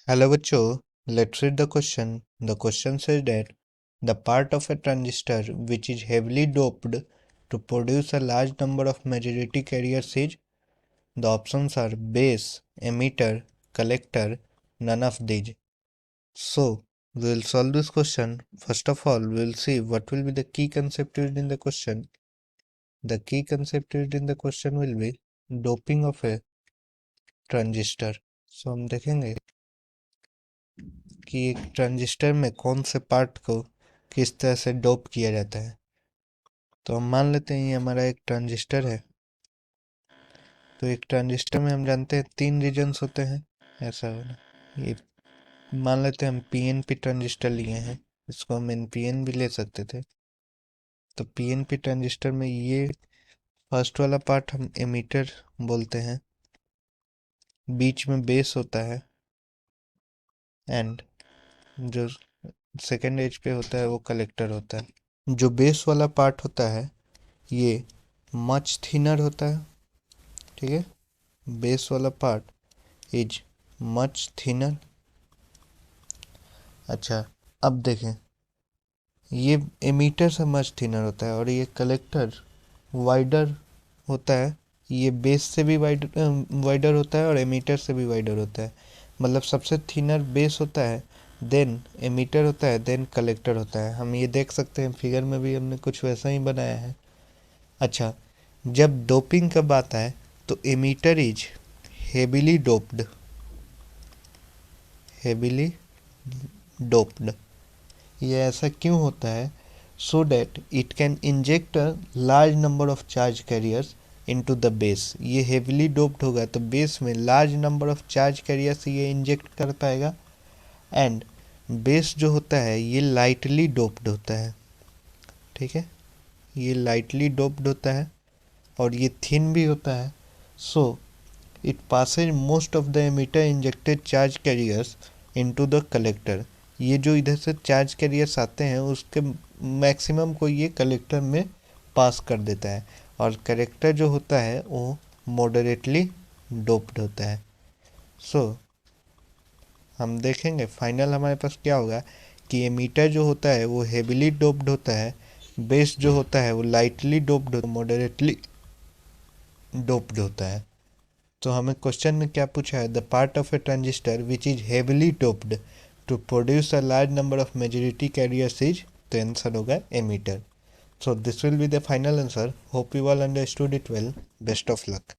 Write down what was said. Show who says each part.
Speaker 1: Hello बच्चों, let's read the question. The question says that the part of a transistor which is heavily doped to produce a large number of majority carriers is. The options are base, emitter, collector, none of these. So, we will solve this question. First of all, we will see what will be the key concept used in the question. The key concept used in the question will be doping of a transistor. So, हम देखेंगे कि एक transistor में कौन से part को किस तरह से डोप किया जाता है। तो हम मान लेते हैं ये हमारा एक ट्रांजिस्टर है। तो एक ट्रांजिस्टर में हम जानते हैं 3 रीजन्स होते हैं, ऐसा होना। ये मान लेते हैं हम पीएनपी ट्रांजिस्टर लिए हैं, इसको हम एनपीएन भी ले सकते थे। तो पीएनपी ट्रांजिस्टर में ये फर्स्ट वाला पार्ट हम एमीटर बोलते हैं, बीच में बेस होता है, एंड जो सेकेंड एज पे होता है वो कलेक्टर होता है। जो बेस वाला पार्ट होता है ये मच थिनर होता है, ठीक है। बेस वाला पार्ट इज मच थिनर। अच्छा, अब देखें, ये एमीटर से मच थिनर होता है और ये कलेक्टर वाइडर होता है। ये बेस से भी वाइडर होता है और एमीटर से भी वाइडर होता है। मतलब सबसे थिनर बेस होता है, देन एमीटर होता है, देन कलेक्टर होता है। हम ये देख सकते हैं फिगर में भी हमने कुछ वैसा ही बनाया है। अच्छा, जब डोपिंग का बात आए तो emitter is heavily doped, heavily doped. ये ऐसा क्यों होता है? So that it can inject a large number of charge carriers into the base. ये हेविली डोप्ड होगा तो बेस में large number of charge carriers ये इंजेक्ट कर पाएगा। एंड बेस जो होता है ये लाइटली डोप्ड होता है, ठीक है। ये लाइटली डोप्ड होता है और ये थिन भी होता है। So it Passage most of the emitter injected charge carriers into the collector. ये जो इधर से चार्ज कैरियर्स आते हैं उसके मैक्सिमम को ये कलेक्टर में पास कर देता है, और कलेक्टर जो होता है वो मॉडरेटली डोप्ड होता है। सो हम देखेंगे फाइनल हमारे पास क्या होगा कि एमीटर जो होता है वो हेविली डोप्ड होता है, बेस जो होता है वो लाइटली डोप्ड, मॉडरेटली डोप्ड होता है। तो हमें क्वेश्चन में क्या पूछा है? The part of a transistor which is heavily doped to produce a large number of majority carriers is. तो आंसर होगा emitter. So this will be the final answer. Hope you all understood it well. Best of luck.